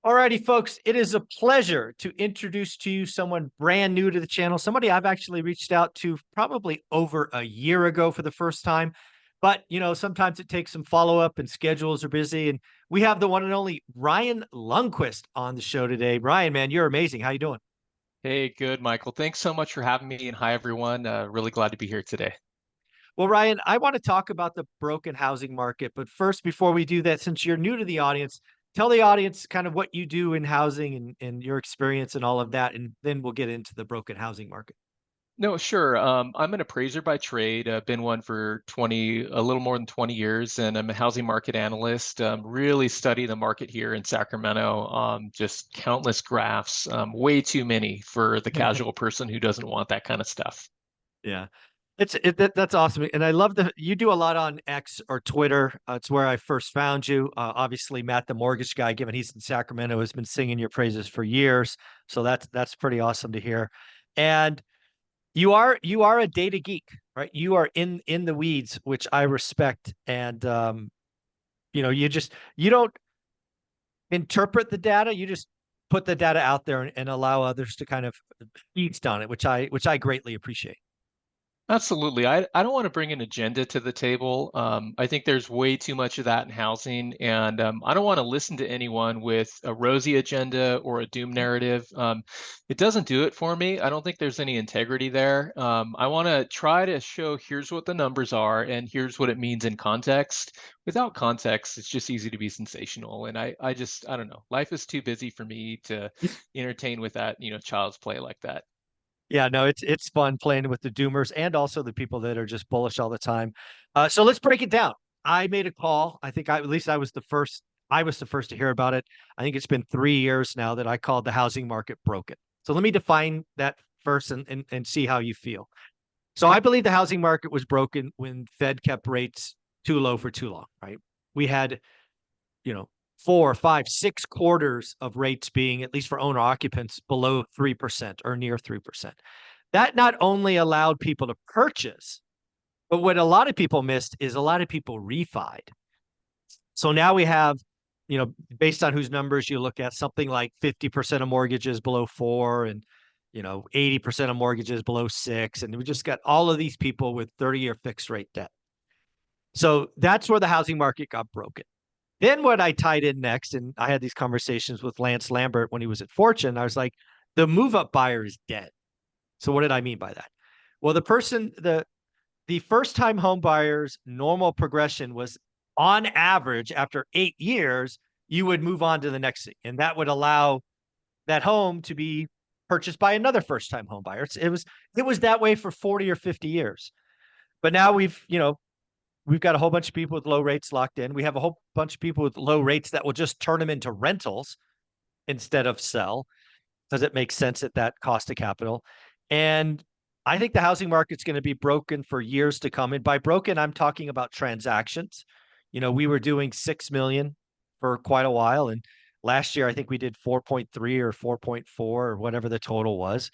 Alrighty, folks, it is a pleasure to introduce to you someone brand new to the channel, somebody I've actually reached out to probably over a year ago for the first time. But, sometimes it takes some follow-up and schedules are busy. And we have the one and only Ryan Lundquist on the show today. Ryan, man, you're amazing. How you doing? Hey, good, Michael. Thanks so much for having me. And hi, everyone. Really glad to be here today. Well, Ryan, I want to talk about the broken housing market. But first, before we do that, since you're new to the audience, tell the audience kind of what you do in housing and your experience and all of that. And then we'll get into the broken housing market. No, sure. I'm an appraiser by trade. I've been one for a little more than 20 years, and I'm a housing market analyst. Really study the market here in Sacramento. Just countless graphs, way too many for the casual person who doesn't want that kind of stuff. Yeah. That's awesome. And I love you do a lot on X or Twitter. It's where I first found you. Obviously, Matt, the mortgage guy, given he's in Sacramento, has been singing your praises for years. So that's pretty awesome to hear. And you are a data geek, right? You are in the weeds, which I respect. And you don't interpret the data. You just put the data out there and allow others to kind of feast on it, which I greatly appreciate. Absolutely. I don't want to bring an agenda to the table. I think there's way too much of that in housing, and I don't want to listen to anyone with a rosy agenda or a doom narrative. It doesn't do it for me. I don't think there's any integrity there. I want to try to show here's what the numbers are and here's what it means in context. Without context, it's just easy to be sensational. And I don't know. Life is too busy for me to entertain with that, child's play like that. Yeah, no, it's fun playing with the doomers and also the people that are just bullish all the time. So let's break it down. I made a call. I think at least I was the first. I was the first to hear about it. I think it's been 3 years now that I called the housing market broken. So let me define that first and see how you feel. So I believe the housing market was broken when Fed kept rates too low for too long, right? We had, you know, 4, 5, 6 quarters of rates being, at least for owner occupants, below 3% or near 3%. That not only allowed people to purchase, but what a lot of people missed is a lot of people refied. So now we have, based on whose numbers you look at, something like 50% of mortgages below 4 and 80% of mortgages below 6. And we just got all of these people with 30-year fixed rate debt. So that's where the housing market got broken. Then what I tied in next, and I had these conversations with Lance Lambert when he was at Fortune, I was like, the move up buyer is dead. So what did I mean by that? Well, the first time home buyers normal progression was on average after 8 years, you would move on to the next thing. And that would allow that home to be purchased by another first time home buyer. It was that way for 40 or 50 years. But now we've got a whole bunch of people with low rates locked in. We have a whole bunch of people with low rates that will just turn them into rentals instead of sell because it makes sense at that cost of capital. And I think the housing market's going to be broken for years to come. And by broken, I'm talking about transactions. We were doing 6 million for quite a while. And last year, I think we did 4.3 or 4.4 or whatever the total was.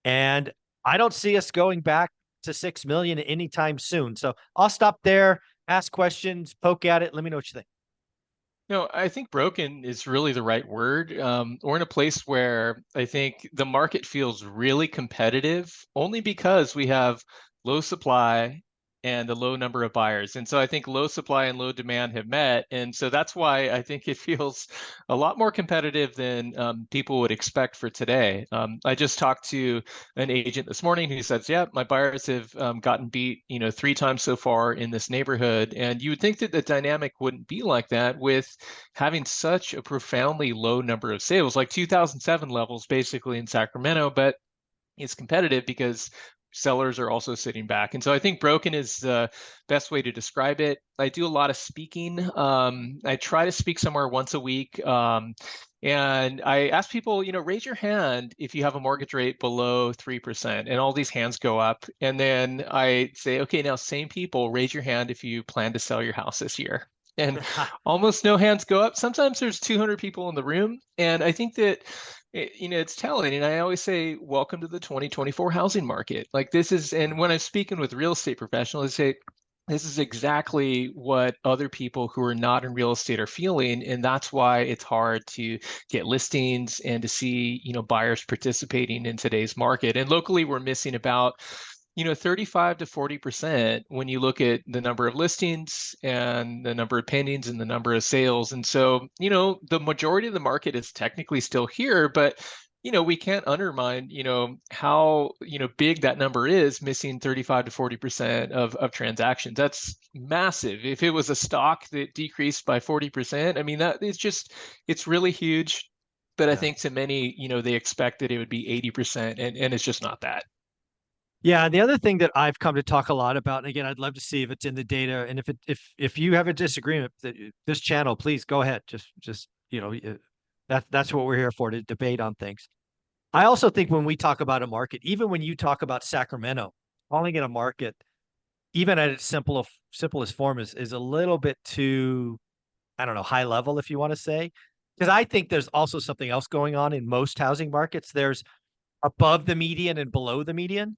And I don't see us going back to 6 million anytime soon. So I'll stop there, ask questions, poke at it. Let me know what you think. No, I think broken is really the right word. We're in a place where I think the market feels really competitive only because we have low supply and a low number of buyers. And so I think low supply and low demand have met. And so that's why I think it feels a lot more competitive than people would expect for today. I just talked to an agent this morning who says, yeah, my buyers have gotten beat, 3 times so far in this neighborhood. And you would think that the dynamic wouldn't be like that with having such a profoundly low number of sales, like 2007 levels basically in Sacramento, but it's competitive because sellers are also sitting back. And so I think broken is the best way to describe it. I do a lot of speaking. I try to speak somewhere once a week. And I ask people, raise your hand if you have a mortgage rate below 3%. And all these hands go up. And then I say, okay, now same people, raise your hand if you plan to sell your house this year. And almost no hands go up. Sometimes there's 200 people in the room. And I think that it's telling. And I always say, welcome to the 2024 housing market. Like this is, and when I'm speaking with real estate professionals, I say, this is exactly what other people who are not in real estate are feeling, and that's why it's hard to get listings and to see, buyers participating in today's market. And locally, we're missing about 35 to 40% when you look at the number of listings and the number of pendings and the number of sales. And so, the majority of the market is technically still here, but we can't undermine, how, big that number is, missing 35 to 40% of transactions. That's massive. If it was a stock that decreased by 40%, I mean, it's really huge. But I Yeah. think to many, they expect that it would be 80%, and it's just not that. Yeah, the other thing that I've come to talk a lot about, and again, I'd love to see if it's in the data, and if you have a disagreement, this channel, please go ahead. Just that's what we're here for, to debate on things. I also think when we talk about a market, even when you talk about Sacramento, calling it a market, even at its simplest form, is a little bit too, I don't know, high level, if you want to say, because I think there's also something else going on in most housing markets. There's above the median and below the median,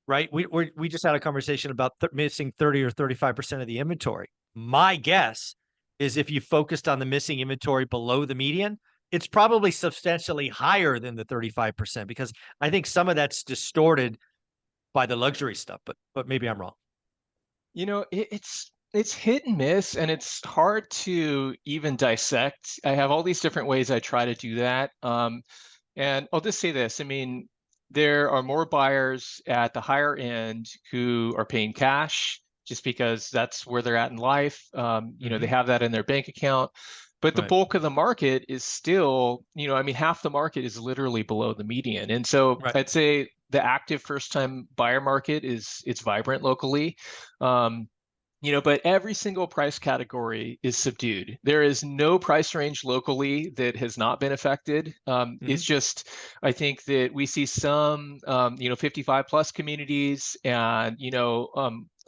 right? We just had a conversation about missing 30 or 35% of the inventory. My guess is if you focused on the missing inventory below the median, it's probably substantially higher than the 35%, because I think some of that's distorted by the luxury stuff, but maybe I'm wrong. It's hit and miss, and it's hard to even dissect. I have all these different ways I try to do that. And I'll just say this. I mean, there are more buyers at the higher end who are paying cash just because that's where they're at in life. They Hmm. have that in their bank account. But the Right. bulk of the market is still, I mean, half the market is literally below the median. And so Right. I'd say the active first-time buyer market it's vibrant locally. Um, but every single price category is subdued. There is no price range locally that has not been affected. Hmm. It's just, I think that we see some, 55 plus communities and,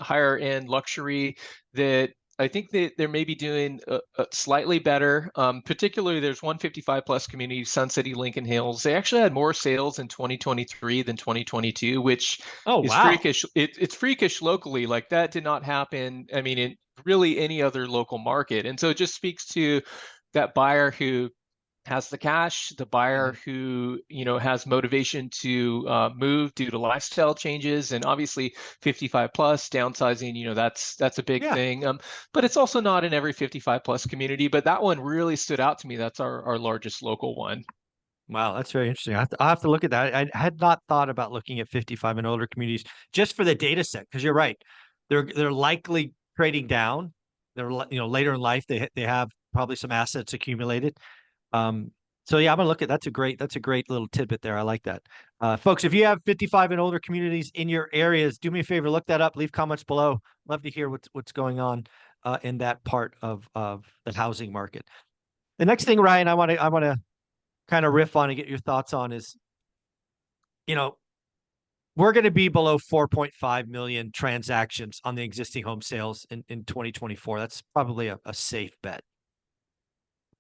higher end luxury that I think that they're maybe doing slightly better. Particularly, there's 155 plus community, Sun City, Lincoln Hills. They actually had more sales in 2023 than 2022, which Oh, is wow. freakish. It's freakish locally. Like that did not happen. I mean, in really any other local market. And so it just speaks to that buyer who has the cash, the buyer Hmm. who has motivation to move due to lifestyle changes, and obviously 55 plus downsizing. That's a big Yeah. thing. But it's also not in every 55 plus community. But that one really stood out to me. That's our largest local one. Wow, that's very interesting. I'll have to look at that. I had not thought about looking at 55 and older communities just for the data set, because you're right. They're likely trading down. They're later in life, they have probably some assets accumulated. Um, so yeah, I'm gonna look at that's a great little tidbit there. I like that. Folks, if you have 55 and older communities in your areas, do me a favor, look that up, leave comments below. Love to hear what's going on in that part of the housing market. The next thing, Ryan, I want to kind of riff on and get your thoughts on is, you know, we're going to be below 4.5 million transactions on the existing home sales in 2024. That's probably a safe bet.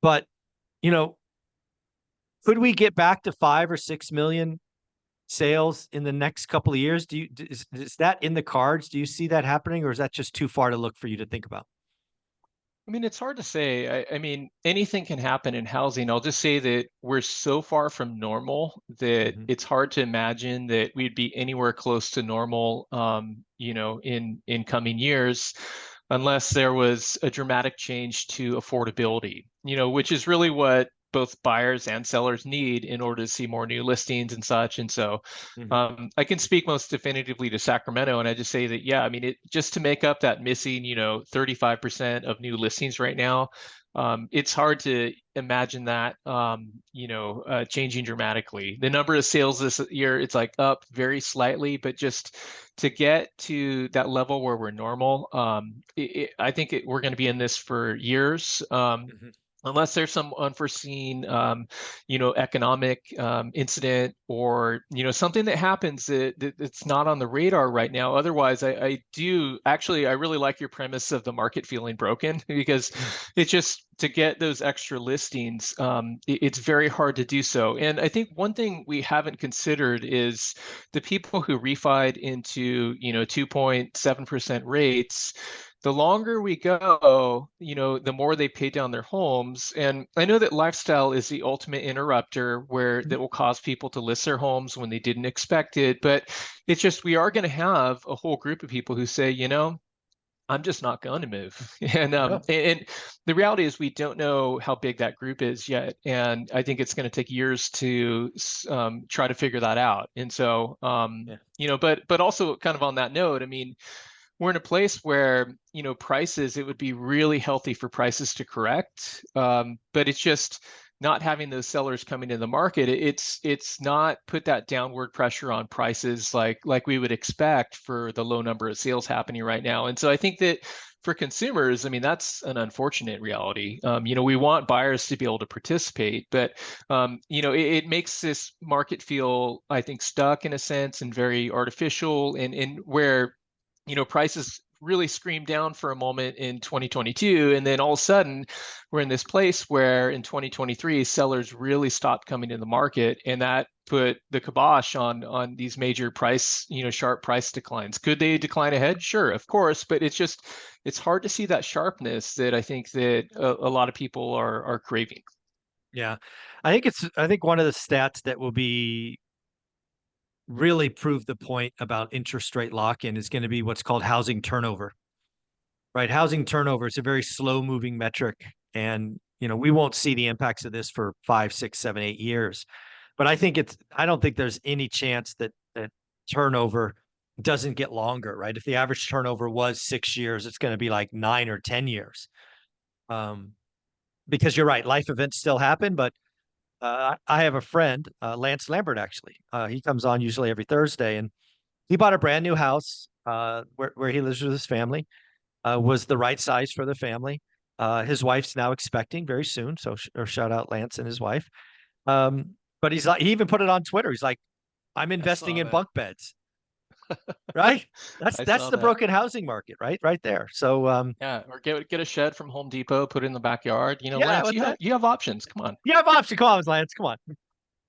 But, you know, could we get back to 5 or 6 million sales in the next couple of years? Is that in the cards? Do you see that happening, or is that just too far to look for you to think about? I mean, it's hard to say. I mean, anything can happen in housing. I'll just say that we're so far from normal that Hmm. it's hard to imagine that we'd be anywhere close to normal, in coming years, unless there was a dramatic change to affordability, which is really what both buyers and sellers need in order to see more new listings and such. And so Hmm. I can speak most definitively to Sacramento, and I just say that, yeah, I mean, it just to make up that missing, 35% of new listings right now. It's hard to imagine that, changing dramatically. The number of sales this year, it's like up very slightly, but just to get to that level where we're normal, I think we're going to be in this for years. unless there's some unforeseen, economic incident, or something that happens that's not on the radar right now. Otherwise, I really like your premise of the market feeling broken because Mm. it's just to get those extra listings. It's very hard to do so. And I think one thing we haven't considered is the people who refied into 2.7% rates. The longer we go, the more they pay down their homes. And I know that lifestyle is the ultimate interrupter where that will cause people to list their homes when they didn't expect it. But it's just, we are going to have a whole group of people who say, I'm just not going to move. Yeah. And the reality is we don't know how big that group is yet. And I think it's going to take years to try to figure that out. And so, Yeah. but also kind of on that note, I mean, we're in a place where prices, it would be really healthy for prices to correct, but it's just not having those sellers coming in the market. It's not put that downward pressure on prices like we would expect for the low number of sales happening right now. And so I think that for consumers, I mean, that's an unfortunate reality. We want buyers to be able to participate, but it makes this market feel, I think, stuck in a sense and very artificial, and where prices really screamed down for a moment in 2022, and then all of a sudden we're in this place where in 2023 sellers really stopped coming in the market, and that put the kibosh on these major price, sharp price declines. Could they decline ahead? Sure, of course, but it's hard to see that sharpness that I think that a lot of people are craving. Yeah. I think one of the stats that will be really prove the point about interest rate lock-in is going to be what's called housing turnover, right? Housing turnover is a very slow moving metric. And, we won't see the impacts of this for 5, 6, 7, 8 years. But I don't think there's any chance that turnover doesn't get longer, right? If the average turnover was 6 years, it's going to be like 9 or 10 years. Um, because you're right, life events still happen, but I have a friend, Lance Lambert, actually. He comes on usually every Thursday, and he bought a brand new house where he lives with his family. Was the right size for the family. His wife's now expecting very soon, so or shout out Lance and his wife. But he's like, he even put it on Twitter. He's like, "I'm I investing saw in that. bunk beds." Right? That's I that's saw the that. broken housing market, right there. So Yeah, or get a shed from Home Depot, put it in the backyard. yeah, Lance, what the you have options. Come on. you have option calls, Lance. Come on.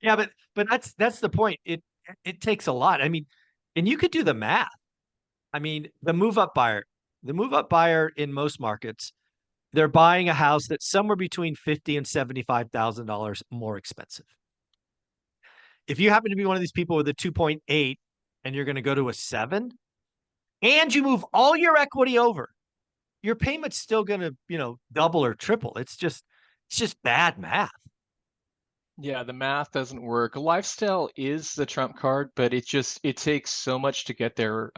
Yeah, but that's the point. It takes a lot. I mean, and you could do the math. I mean, the move up buyer in most markets, they're buying a house that's somewhere between $50,000 and $75,000 more expensive. If you happen to be one of these people with a 2.8 and you're going to go to a 7 and you move all your equity over, your payment's still going to, double or triple. It's just bad math. Yeah, the math doesn't work. Lifestyle is the trump card, but it takes so much to get there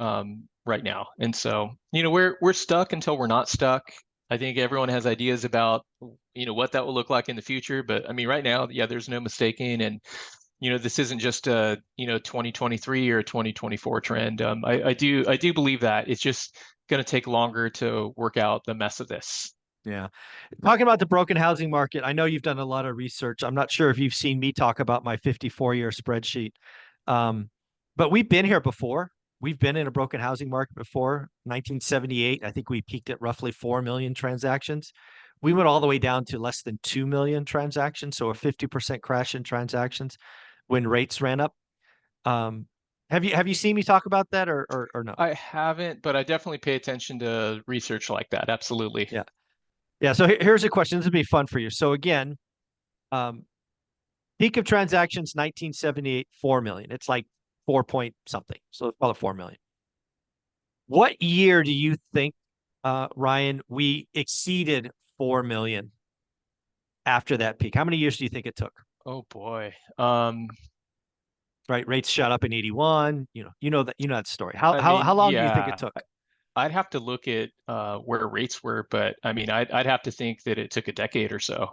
right now. And so, we're stuck until we're not stuck. I think everyone has ideas about, what that will look like in the future. But I mean, right now, yeah, there's no mistaking. And, this isn't just a, 2023 or 2024 trend. I do believe that it's just going to take longer to work out the mess of this. Yeah. Talking about the broken housing market, I know you've done a lot of research. I'm not sure if you've seen me talk about my 54-year spreadsheet. Um, but we've been here before. We've been in a broken housing market before. 1978, I think we peaked at roughly 4 million transactions. We went all the way down to less than 2 million transactions, so a 50% crash in transactions when rates ran up. Um, have you seen me talk about that or no? I haven't, but I definitely pay attention to research like that. Absolutely. Yeah. Yeah. So here's a question. This will be fun for you. So again, um, peak of transactions 1978, 4 million. It's like 4 point something. So let's call it 4 million. What year do you think, Ryan, we exceeded 4 million after that peak? How many years do you think it took? Oh boy. Right, rates shot up in 81. You know that story. How long do you think it Yeah, took? I'd have to look at where rates were, but I mean, I'd have to think that it took a decade or so.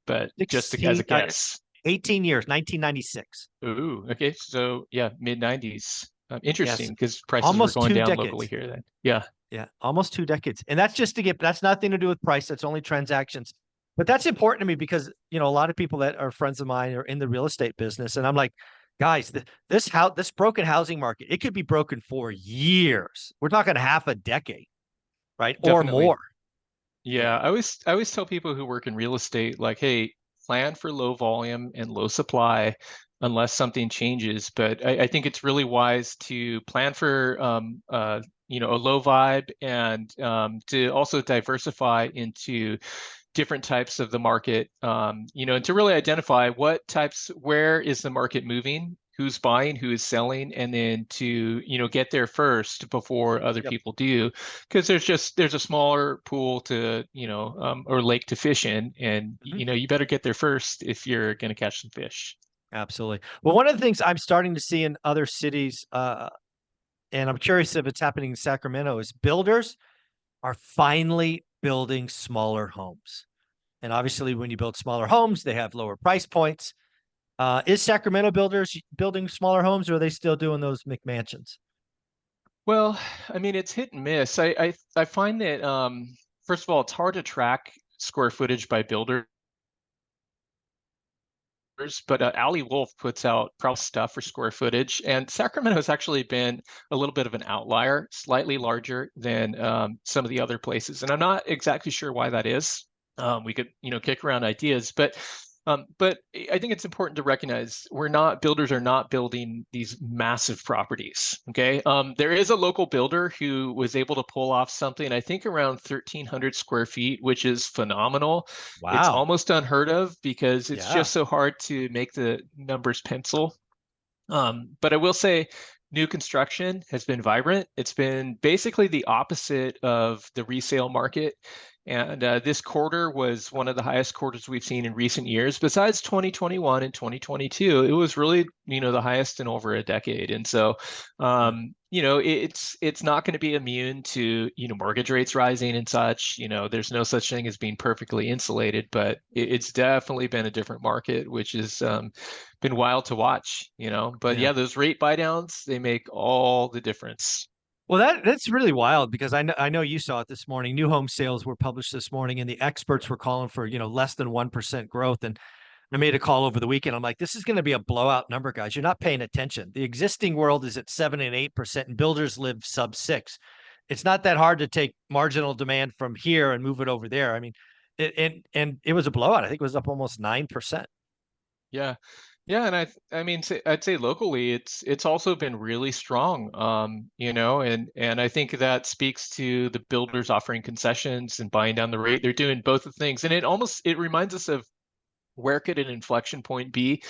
But just as a 16, guess. 18 years, 1996. Ooh, okay. So yeah, mid 90s. Yes, Interesting because prices were almost going two down locally decades. here then. Yeah. Yeah, almost 2 decades. And that's nothing to do with price. That's only transactions. But that's important to me because, you know, a lot of people that are friends of mine are in the real estate business. And I'm like, guys, this broken housing market, it could be broken for years. We're talking half a decade, right? Or Definitely. more. Yeah, I always tell people who work in real estate, like, hey, plan for low volume and low supply unless something changes. But I think it's really wise to plan for a low vibe and to also diversify into different types of the market, and to really identify what types, where is the market moving, who's buying, who is selling, and then to, get there first before other Yep. people do, because there's a smaller pool to, or lake to fish in, and Mhm. you better get there first if you're going to catch some fish. Absolutely. Well, one of the things I'm starting to see in other cities, and I'm curious if it's happening in Sacramento, is builders are finally building smaller homes. And obviously, when you build smaller homes, they have lower price points. Is Sacramento builders building smaller homes, or are they still doing those McMansions? Well, I mean, it's hit and miss. I find that first of all, it's hard to track square footage by builder, but Ali Wolf puts out probably stuff for square footage, and Sacramento has actually been a little bit of an outlier, slightly larger than some of the other places, and I'm not exactly sure why that is. We could, kick around ideas, but I think it's important to recognize builders are not building these massive properties. Okay. There is a local builder who was able to pull off something, I think around 1,300 square feet, which is phenomenal. It's Wow. almost unheard of because it's Yeah. just so hard to make the numbers pencil. But I will say, new construction has been vibrant. It's been basically the opposite of the resale market. And this quarter was one of the highest quarters we've seen in recent years. Besides 2021 and 2022, it was really, the highest in over a decade. And so, Yeah. it's not going to be immune to, mortgage rates rising and such. There's no such thing as being perfectly insulated, but it's definitely been a different market, which is been wild to watch. But Yeah. yeah, those rate buy downs, they make all the difference. Well, that's really wild because I know you saw it this morning. New home sales were published this morning, and the experts were calling for, less than 1% growth. And I made a call over the weekend. I'm like, this is going to be a blowout number, guys. You're not paying attention. The existing world is at 7 and 8%, and builders live sub 6. It's not that hard to take marginal demand from here and move it over there. I mean, and it was a blowout. I think it was up almost 9%. Yeah. Yeah, and I mean, I'd say locally, it's also been really strong, and I think that speaks to the builders offering concessions and buying down the rate. They're doing both the things, and it reminds us of where could an inflection point be?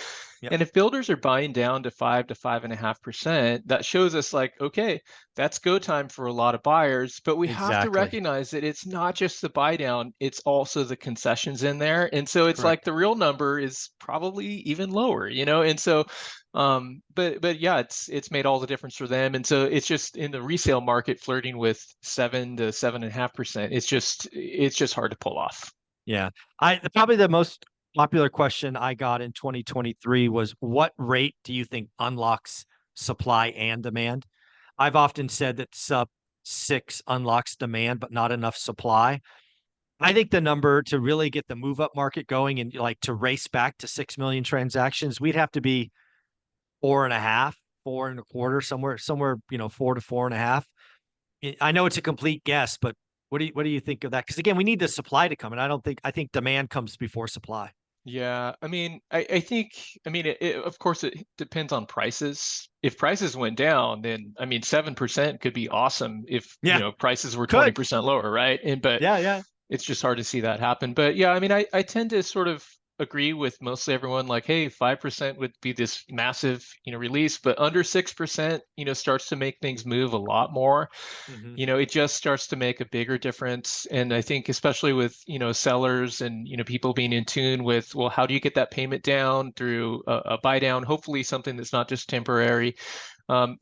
Yep. And if builders are buying down to 5 to 5.5%, that shows us like, okay, that's go time for a lot of buyers. But we have to Exactly. recognize that it's not just the buy down, it's also the concessions in there. And so it's like Correct. the real number is probably even lower. And so but yeah, it's made all the difference for them. And so it's just in the resale market flirting with 7 to 7.5%. It's just hard to pull off. Yeah. Probably the most popular question I got in 2023 was, what rate do you think unlocks supply and demand? I've often said that sub 6 unlocks demand, but not enough supply. I think the number to really get the move up market going and like to race back to 6 million transactions, we'd have to be 4.5, 4.25, somewhere, 4 to 4.5. I know it's a complete guess, but what do you think of that? Because again, we need the supply to come, and I think demand comes before supply. Yeah, I mean, I mean, of course, it depends on prices. If prices went down, then I mean, 7% could be awesome if, Yeah, prices were could. 20% lower, right? But Yeah, yeah, it's just hard to see that happen. But yeah, I mean, I tend to sort of agree with mostly everyone, like, hey, 5% would be this massive, release, but under 6%, starts to make things move a lot more. hmm It just starts to make a bigger difference. And I think especially with, sellers and, people being in tune with, well, how do you get that payment down through a buy down, hopefully something that's not just temporary.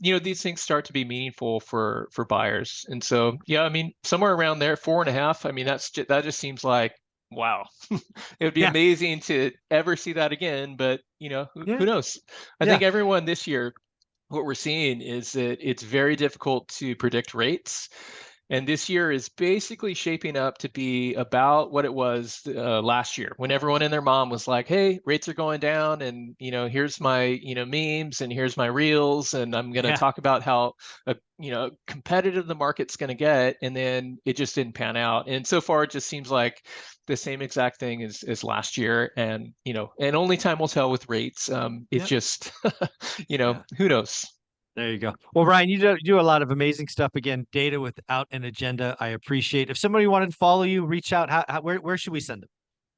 These things start to be meaningful for buyers. And so, yeah, I mean, somewhere around there, 4.5. I mean, that just seems like, wow, it would be yeah, amazing to ever see that again. But yeah, who knows? I yeah. think everyone this year, what we're seeing is that it's very difficult to predict rates. And this year is basically shaping up to be about what it was last year, when everyone and their mom was like, "Hey, rates are going down, and here's my memes, and here's my reels, and I'm going to Yeah. talk about how competitive the market's going to get." And then it just didn't pan out. And so far, it just seems like the same exact thing as last year. And and only time will tell with rates. It's Yep. just, Yeah. who knows? There you go. Well, Ryan, you do a lot of amazing stuff. Again, data without an agenda. I appreciate. If somebody wanted to follow you, reach out. Where should we send them?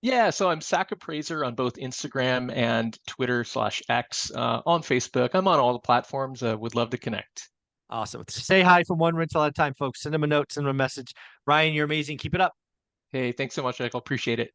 Yeah, so I'm Sack Appraiser on both Instagram and Twitter/X. On Facebook, I'm on all the platforms. Would love to connect. Awesome. Say hi from one rental at a time, folks. Send them a note, send them a message. Ryan, you're amazing. Keep it up. Hey, thanks so much, Michael. Appreciate it.